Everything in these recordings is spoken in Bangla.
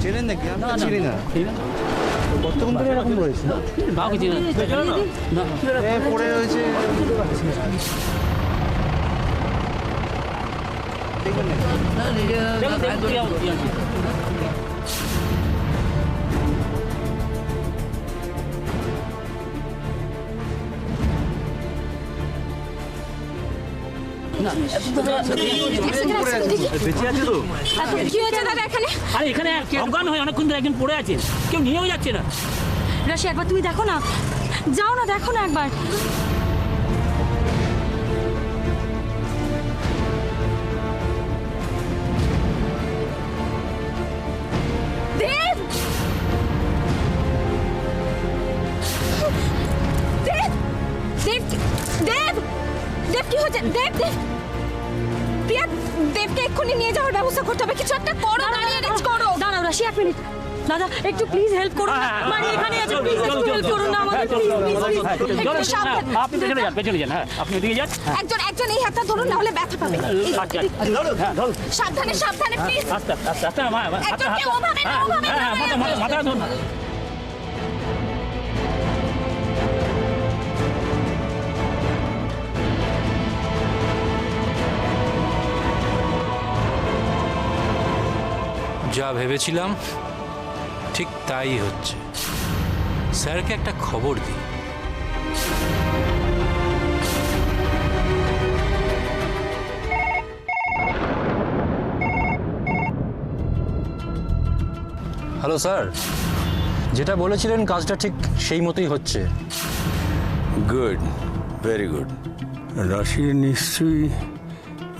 চেনেন নাকি? আমি চিনি না। কতক্ষণ ধরে এরকম রয়েছে? পড়ে রয়েছে। এখানে অজ্ঞান হয়ে অনেকক্ষণ ধরে একজন পড়ে আছে, কেউ নিয়েও যাচ্ছে না। রাশি একবার তুমি দেখো না, যাও না, দেখো না একবার। দেব, দেব, দেব, দেব, দেব কি হচ্ছে? দেব, দেব, প্রিয়া, দেবকে এক্ষুনি নিয়ে যাওয়ার ব্যবস্থা করতে হবে। কিছু একটা করো, দাঁড়িয়ে রেস্ট করো। দাঁড়াও রাশি, 1 মিনিট। দাদা একটু প্লিজ হেল্প করুন, মানে এখানে আছে, প্লিজ একটু হেল্প করুন না আমাদের, প্লিজ প্লিজ। আপনি পেছনে যান, পেছনে যান। হ্যাঁ, আপনি ওদিকে যান। একজন এই হাতটা ধরুন, না হলে ব্যথা পাবে। সাবধানে সাবধানে প্লিজ। আস্তে আস্তে আস্তে। একজন কেউ ওভাবে না, ওভাবে না। মাথা ধরুন। যা ভেবেছিলাম ঠিক তাই হচ্ছে। স্যারকে একটা খবর দিই। হ্যালো স্যার, যেটা বলেছিলেন কাজটা ঠিক সেই মতোই হচ্ছে। Good, very good. রাশির নিশ্চয়ই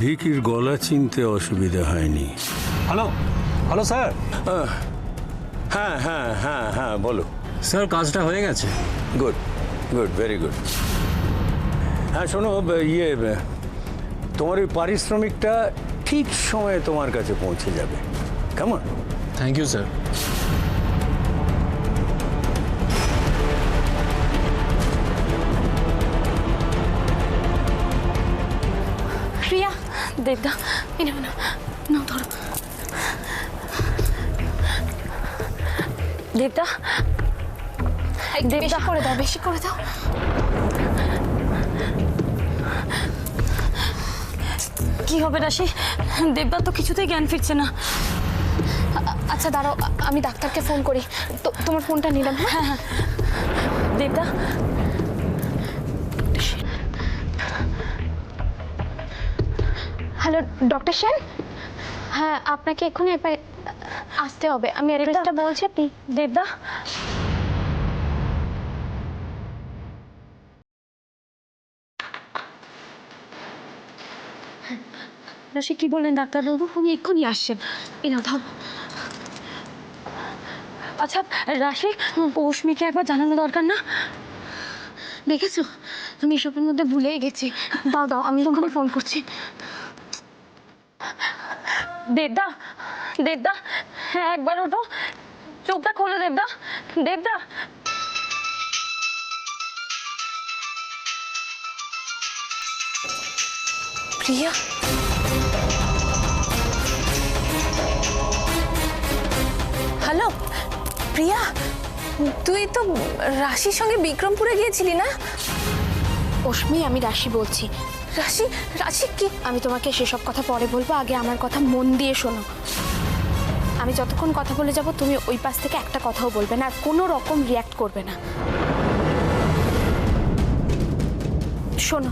ভিকির গলা চিনতে অসুবিধা হয়নি। Hello hello sir. হ্যাঁ হ্যাঁ হ্যাঁ হ্যাঁ, বলো। স্যার কাজটা হয়ে গেছে। Good good, very good. হ্যাঁ শোনো, তোমার ওই পারিশ্রমিকটা ঠিক সময়ে তোমার কাছে পৌঁছে যাবে। কেমন? Thank you sir. প্রিয়া, দেবদা, এনে না, না ধরো। দেবদা, বেশি করে দাও, বেশি করে দাও। কি হবে রাশি? দেবদা তো কিছুতেই জ্ঞান ফিরছে না। আচ্ছা দাঁড়াও, আমি ডাক্তারকে ফোন করি। তোমার ফোনটা নিলাম। হ্যাঁ হ্যাঁ। দেবদা, হ্যালো ডক্টর সেন। হ্যাঁ, আপনাকে এক্ষুনি আসতে হবে। আমি অ্যাড্রেসটা বলছি। আপনি দেবদা, রাশি কি বললেন ডাক্তারবাবু? উনি এক্ষুনি আসছেন। এনাও ধর। আচ্ছা রাশি, পৌষ্মিকে একবার জানানো দরকার না? দেখেছো, আমি এসবের মধ্যে ভুলেই গেছি। দাও দাও, আমি তোমাকে ফোন করছি। দেবদা, দেবদা, হ্যাঁ একবার ওঠো, চোখটা খোলো দেবদা। দেবদা, প্রিয়া, হ্যালো প্রিয়া, তুই তো রাশির সঙ্গে বিক্রমপুরে গিয়েছিলি না? পৌষ্মি, আমি রাশি বলছি। রাশি? রাশি কি? আমি তোমাকে সেসব কথা পরে বলবো, আগে আমার কথা মন দিয়ে শোনো। আমি যতক্ষণ কথা বলে যাব তুমি ওই পাশ থেকে একটা কথাও বলবে না, আর কোনো রকম রিয়াক্ট করবে না। শোনো,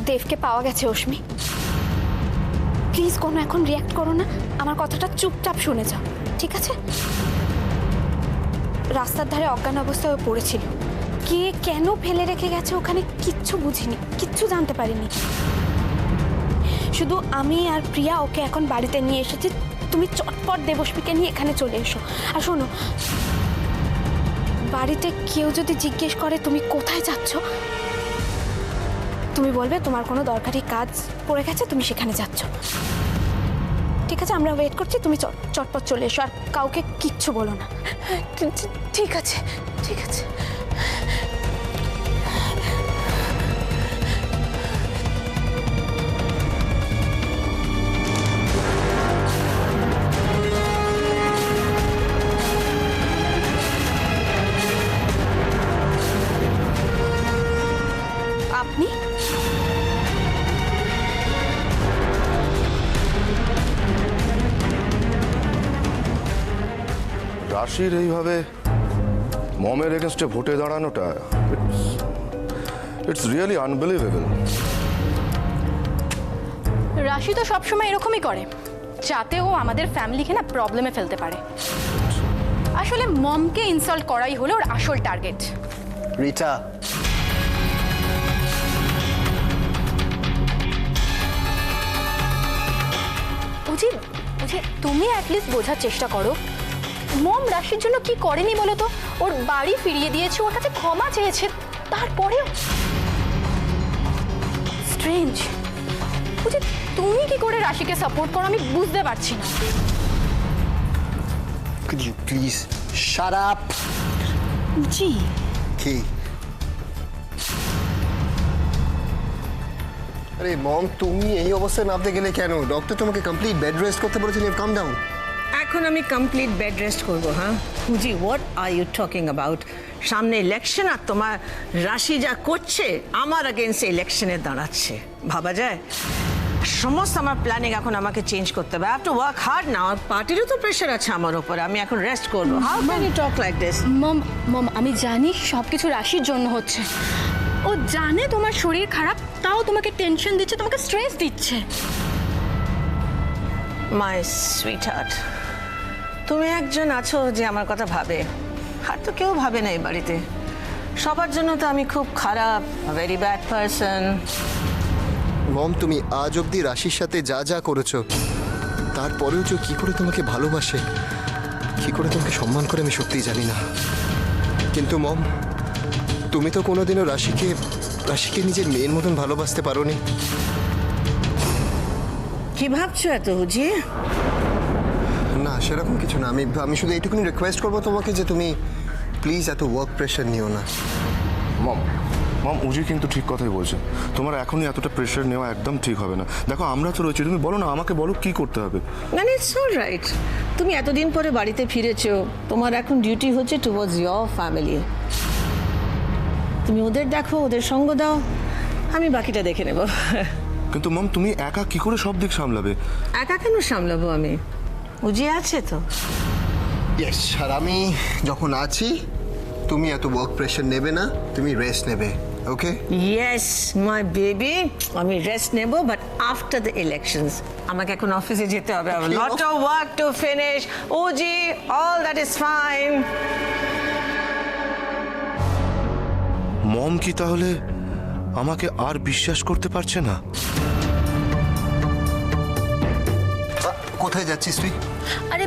দেবকে পাওয়া গেছে অশ্মি। প্লিজ কোনো এখন রিয়াক্ট করো না, আমার কথাটা চুপচাপ শুনে যাও, ঠিক আছে? রাস্তার ধারে অজ্ঞান অবস্থায় পড়েছিল। কে কেন ফেলে রেখে গেছে ওখানে কিচ্ছু বুঝিনি, কিচ্ছু জানতে পারিনি। শুধু আমি আর প্রিয়া ওকে এখন বাড়িতে নিয়ে এসেছি। তুমি চটপট দেবশ্মীকে নিয়ে এখানে চলে এসো। আর শোনো, বাড়িতে কেউ যদি জিজ্ঞেস করে তুমি কোথায় যাচ্ছ, তুমি বলবে তোমার কোনো দরকারি কাজ পড়ে গেছে, তুমি সেখানে যাচ্ছ। ঠিক আছে, আমরা ওয়েট করছি, তুমি চটপট চলে এসো, আর কাউকে কিচ্ছু বলো না। ঠিক আছে, ঠিক আছে। রাশির এইভাবে মমের এগেনস্টে ভোটে দাঁড়ানোটা ইটস রিয়েলি আনবিলিভেবল। রাশি তো সবসময় এরকমই করে, যাতে ও আমাদের ফ্যামিলিকে না প্রবলেমে ফেলতে পারে। আসলে মমকে ইনসাল্ট করাই হলো ওর আসল টার্গেট। রিটা, বুঝি বুঝি তুমি অ্যাটলিস্ট বোঝার চেষ্টা করো, মম রাশির জন্য কি করেনি বলো তো? ওর বাড়ি ফিরিয়ে দিয়েছে, ওর কাছে ক্ষমা চেয়েছে, তারপরেও স্ট্রেঞ্জ। বুঝি তুমি কি করে রাশিকে সাপোর্ট করো আমি বুঝতে পারছি না। could you please shut up? জি কি? আরে মম, তুমি এই অবস্থায় নামতে গেলে কেন? ডক্টর তোমাকে কমপ্লিট বেড রেস্ট করতে বলেছেন। You calm down. এখন আমি কমপ্লিট বেড রেস্ট করব? হ্যাঁ জি, what are you talking about? সামনে ইলেকশন, আর তোমার রাশি যা করছে আমার আগেন্সে ইলেকশনে দাঁড়াচ্ছে, ভাবা যায়? সমস্ত আমার প্ল্যানিং এখন আমাকে চেঞ্জ করতে হবে। I have to work hard now. আর পার্টিরও তো প্রেশার আছে আমার উপরে, আমি এখন রেস্ট করবো। How can you talk like this? Mom mom আমি জানি সব কিছু রাশির জন্য হচ্ছে। ও জানে তোমার শরীর খারাপ, তাও তোমাকে টেনশন দিচ্ছে, তোমাকে স্ট্রেস দিচ্ছে। মাই সুইট হার্ট, তুমি একজন আছো যে আমার কথা ভাবে, আর তো কেউ ভাবে না এই বাড়িতে। সবার জন্য তো আমি খুব খারাপ, ভেরি ব্যাড পারসন। মম, তুমি আজ অবধি রাশির সাথে যা যা করেছো, তারপরেও যে কি করে তোমাকে ভালোবাসে, কি করে তোমাকে সম্মান করে, আমি সত্যিই জানি না। কিন্তু মম, তুমি তো কোনোদিনও রাশিকে নিজের মেয়ের মতন ভালোবাসতে পারোনি। কি ভাবছো এত হুজি? না, সেরকম কিছু না। আমি শুধু এইটুকুনি রিকোয়েস্ট করবো তোমাকে যে তুমি প্লিজ এত ওয়ার্ক প্রেশার নিও না। মম মম উজি কিন্তু ঠিক কথাই বলছে। তোমার এখনই এতটা প্রেশার নেওয়া একদম ঠিক হবে না। দেখো আমরা তো রয়েছি, তুমি বলো না, আমাকে বলো কি করতে হবে। মানে ইটস অল রাইট, তুমি এতদিন পরে বাড়িতে ফিরেছো, তোমার এখন ডিউটি হচ্ছে টুয়ার্ডস ইয়োর ফ্যামিলি। তুমি ওদের দেখো, ওদের সঙ্গ দাও, আমি বাকিটা দেখে নেব। কিন্তু মম তুমি একা কি করে সব দিক সামলাবে? একা কেন সামলাবো আমি? উজি আছে তো। ইয়েস, আর আমি যখন আছি তুমি এত ওয়ার্ক প্রেশার নেবে না, তুমি রেস্ট নেবে। ওকে? ইয়েস মাই বেবি, আমি রেস্ট নেব, বাট আফটার দ্য ইলেকশনস। আমাকে এখন অফিসে যেতে হবে, lot of work to finish. ওজি, all that is fine. Mom কি তাহলে আমাকে আর বিশ্বাস করতে পারছে না? কোথায় যাচ্ছিস তুই? আরে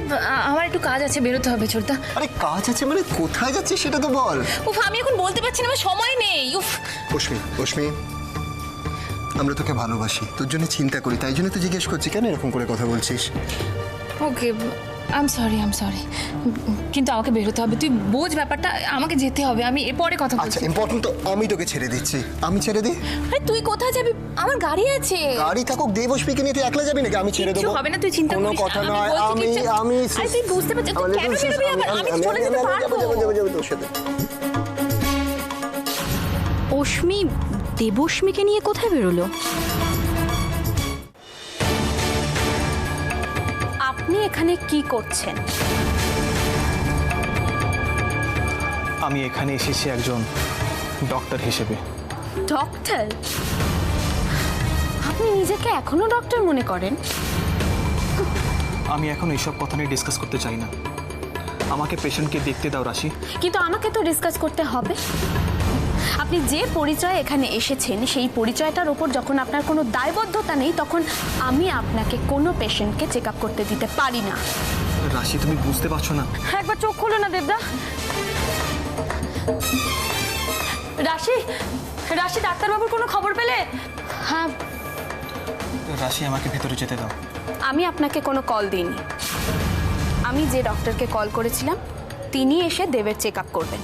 আমার একটু কাজ আছে, বেরোতে হবে ছোটদা। আরে কাজ আছে মানে কোথায় যাচ্ছিস সেটা তো বল। উফ, আমি এখন বলতে পারছি না, আমার সময় নেই। উফ। অশ্মি, আমরা তোকে ভালোবাসি, তোর জন্য চিন্তা করি, তাই জন্য তো জিজ্ঞেস করছি কেন এরকম করে কথা বলছিস। ওকে, আই এম সরি, কিন্তু আমাকে বেরোতে হবে। তুই বোঝ ব্যাপারটা, আমাকে যেতে হবে। আমি এরপরে কথা আচ্ছা, বলছি। ইম্পর্টেন্ট তো আমি তোকে ছেড়ে দিচ্ছি। আমি ছেড়ে দিই? আরে তুই কোথায় যাবি? আমার গাড়ি আছে। গাড়ি থাকুক, দেবশ্মীকে নিয়ে তুই একলা যাবি নাকি? আমি ছেড়ে কিচ্ছু দেবো। হবে না, তুই চিন্তা কোনো করিস না। কথা আমি নয়। বলছি আমি কিচ্ছু- আমি আরে তুই বুঝতে পারছিস, তুই কেন বেরোবি আবার? আমি চলে যেতে পারবো। যাবো তোর সাথে। অশ্মি দেবশ্মীকে নিয়ে কোথায় বেরোলো? আপনি এখানে কি করছেন? আমি এখানে এসেছি একজন ডক্টর হিসেবে। ডক্টর? আপনি নিজেকে এখনো ডক্টর মনে করেন? আমি এখন এইসব কথা নিয়ে ডিসকাস করতে চাই না। আমাকে পেশেন্টকে দেখতে দাও রাশি। কিন্তু আমাকে তো ডিসকাস করতে হবে। আপনি যে পরিচয়ে এখানে এসেছেন, সেই পরিচয়টার ওপর যখন আপনার কোনো দায়বদ্ধতা নেই, তখন আমি আপনাকে কোনো পেশেন্টকে চেক আপ করতে দিতে পারি না। রাশি, তুমি বুঝতে পারছো না? একবার চোখ খোলো না দেবদা। রাশি, ডাক্তারবাবুর কোনো খবর পেলে? হ্যাঁ। রাশি, আমাকে ভেতরে যেতে দাও। আমি আপনাকে কোনো কল দিইনি। আমি যে ডক্টরকে কল করেছিলাম তিনি এসে দেবের চেক আপ করবেন।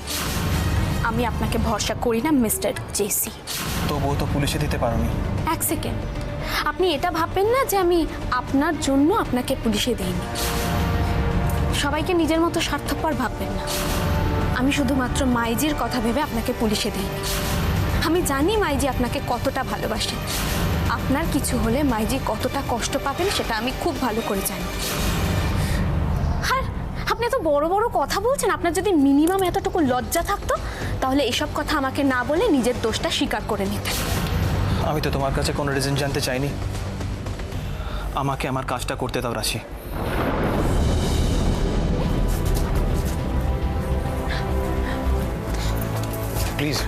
আমি আপনাকে ভরসা করি না মিস্টার জেসি। তবুও তো পুলিশে দিতে পারোনি। এক সেকেন্ড, আপনি এটা ভাববেন না যে আমি আপনার জন্য আপনাকে পুলিশে দিইনি। সবাইকে নিজের মতো স্বার্থপর ভাববেন না। আমি শুধুমাত্র মাইজির কথা ভেবে আপনাকে পুলিশে দিইনি। আমি জানি মাইজি আপনাকে কতটা ভালোবাসে। আপনার কিছু হলে মাইজি কতটা কষ্ট পাবেন সেটা আমি খুব ভালো করে জানি। আর আপনি এত বড় বড় কথা বলছেন? আপনার যদি মিনিমাম এতটুকু লজ্জা থাকতো তাহলে এসব কথা আমাকে না বলে নিজের দোষটা স্বীকার করে নিতেন। আমি তো তোমার কাছে কোনো রিজন জানতে চাইনি। আমাকে আমার কাজটা করতে দাও রাশি। প্লিজ।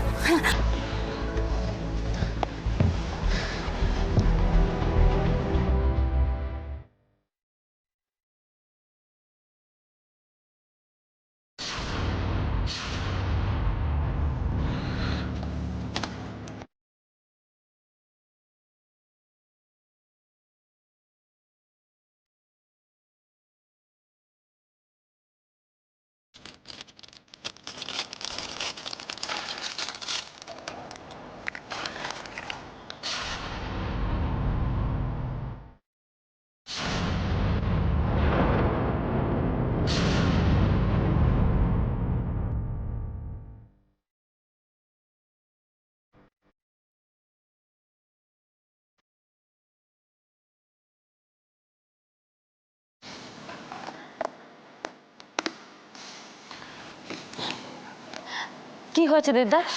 কি হয়েছে দেবদাস?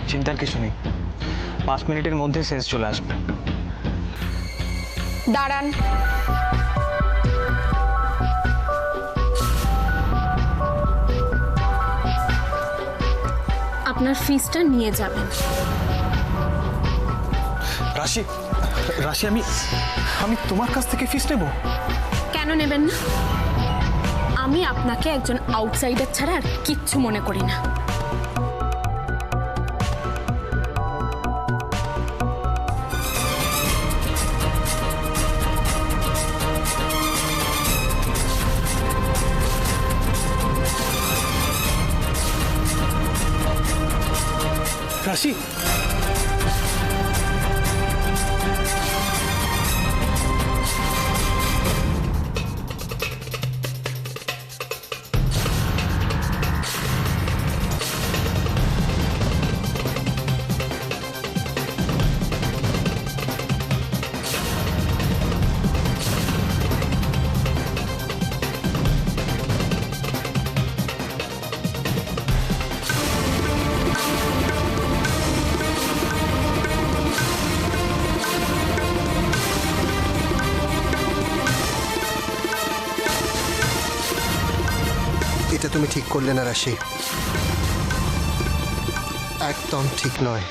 চিন্তার কিছু নেই, 5 মিনিটের মধ্যে শেষ চলে আসবে। দাঁড়ান। আপনার ফিসটা নিয়ে যাবেন। রাশি, রাশি, আমি তোমার কাছ থেকে ফিস নেব? কেন নেবেন না? আমি আপনাকে একজন আউটসাইডার ছাড়া আর কিচ্ছু মনে করি না। রাশি, এটা তুমি ঠিক করলে না রাশি, একদম ঠিক নয়।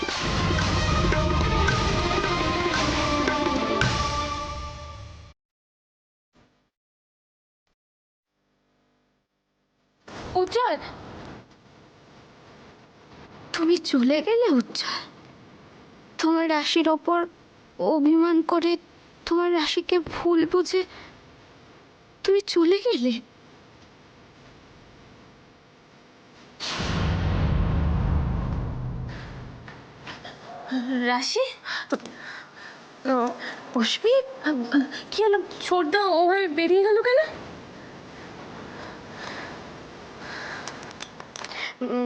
উজ্জ্বল, তুমি চলে গেলে উজ্জ্বল? তোমার রাশির ওপর অভিমান করে, তোমার রাশিকে ভুল বুঝে তুমি চলে গেলে? রাশি, পুষ্পি, কি হলো? ছোটদা ওভাবে বেরিয়ে গেল কেন?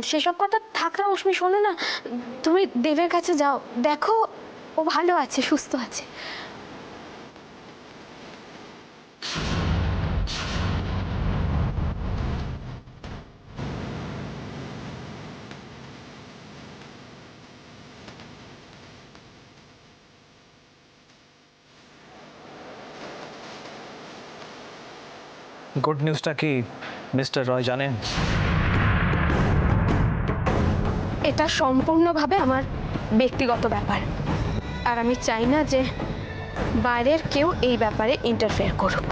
সেসব কথা থাক না অশ্মি, শোনো না, তুমি দেবের কাছে যাও, দেখো ও ভালো আছে, সুস্থ আছে। গুড নিউজটা কি মিস্টার রয় জানেন? এটা সম্পূর্ণভাবে আমার ব্যক্তিগত ব্যাপার, আর আমি চাই না যে বাইরের কেউ এই ব্যাপারে ইন্টারফেয়ার করুক।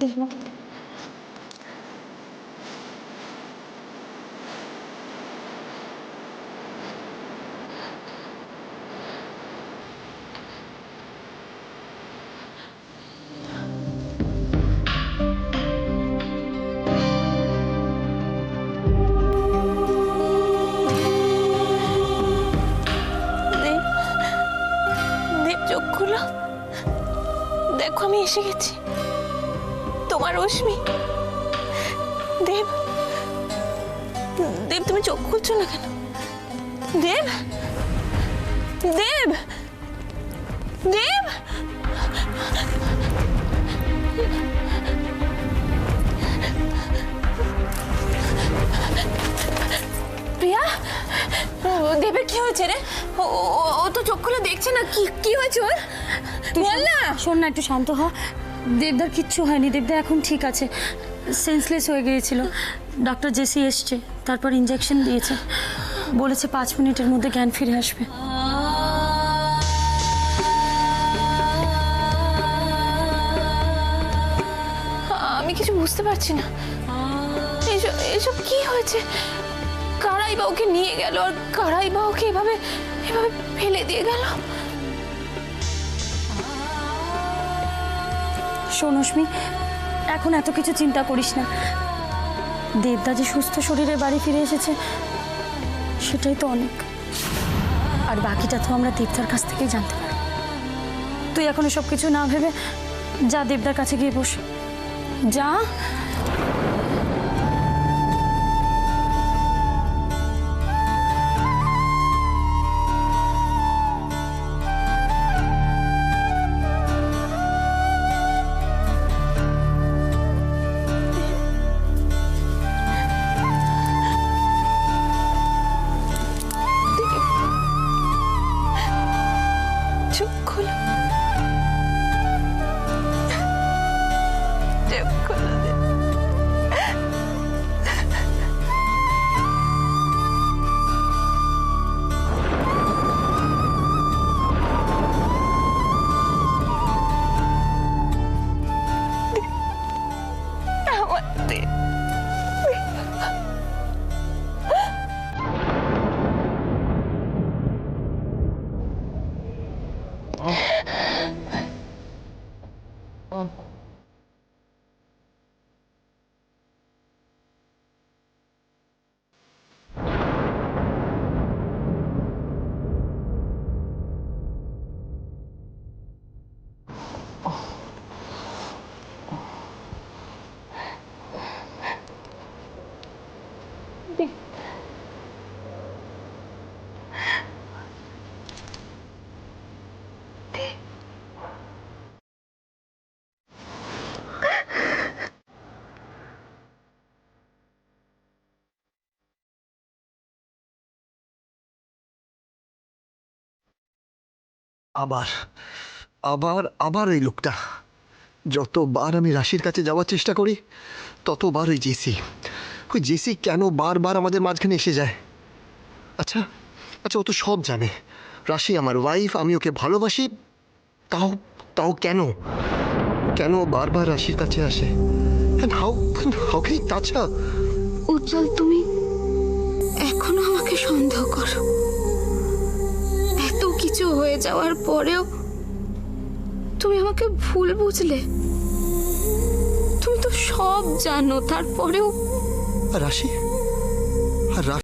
দেব, চোখ খুলো। দেখো আমি এসে গেছি, তোমার রশ্মি। দেব, দেব তুমি চোখ খুলছো না কেন? দেব, দেব, দেব। প্রিয়া, দেবের কি হয়েছে রে? ও তো চোখ খুলে দেখছে না, কি হয়েছে ওর? বল না। শোন না, একটু শান্ত হ। দেবদার কিচ্ছু হয়নি, দেবদা এখন ঠিক আছে। সেন্সলেস হয়ে গিয়েছিল, ডক্টর জেসি এসছে, তারপর ইঞ্জেকশন দিয়েছে, বলেছে 5 মিনিটের মধ্যে জ্ঞান ফিরে আসবে। আমি কিছু বুঝতে পারছি না, এসব কি হয়েছে? কারাই বা ওকে নিয়ে গেল, আর কারাই বা ওকে এভাবে ফেলে দিয়ে গেল। শোন অস্মি, এখন এত কিছু চিন্তা করিস না। দেবদা যে সুস্থ শরীরে বাড়ি ফিরে এসেছে সেটাই তো অনেক, আর বাকিটা তো আমরা দেবদার কাছ থেকেই জানতে পারি। তুই এখন সব কিছু না ভেবে যা দেবদার কাছে গিয়ে বস, যা। চোখ খোলো, চোখ খোলো দেব। আমার দেব। আবার আবার আবার এই লোকটা। যতবার আমি রাশির কাছে যাওয়ার চেষ্টা করি ততবার ওই জেসি কেন বারবার আমাদের মাঝখানে এসে যায়? আচ্ছা আচ্ছা, ও তো সব জানে। রাশি আমার ওয়াইফ, আমি ওকে ভালোবাসি, তাও তাও কেন কেন বারবার রাশির কাছে আসে? হাউ ক্যান হি টাচ হার? উজ্জ্বল, তুমি এখনো আমাকে সন্দেহ করো? এত কিছু হয়ে যাওয়ার পরেও তুমি আমাকে ভুল বুঝলে? তুমি তো সব জানো, তারপরেও রাশি আর রাশি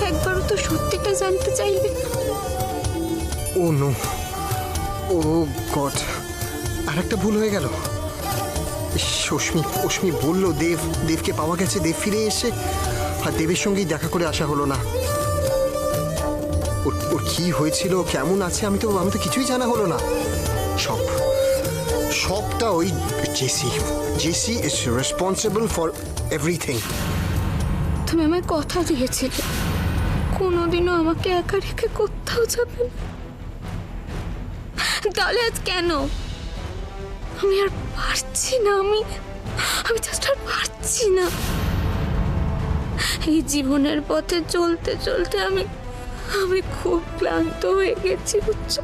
একবারও তো সত্যিটা জানতে চাইবে? ও নো, ও গড, আর একটা ভুল হয়ে গেল। অস্মি বললো দেবকে পাওয়া গেছে, দেব ফিরে এসে, আর দেবের সঙ্গেই দেখা করে আসা হলো না। ওর কি হয়েছিল, কেমন আছে, আমি তো কিছুই জানা হলো না। সবটা ওই JC is responsible for everything. তুমি আমায় কথা দিয়েছিলে কোনোদিনও আমাকে একা রেখে কোথাও যাবে না, তাহলে আজ কেন? আমি আর পারছি না, আমি জাস্ট আর পারছি না। এই জীবনের পথে চলতে চলতে আমি আমি খুব ক্লান্ত হয়ে গেছি বুঝছো,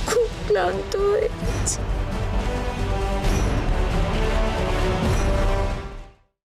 খুব ক্লান্ত হয়ে গেছি।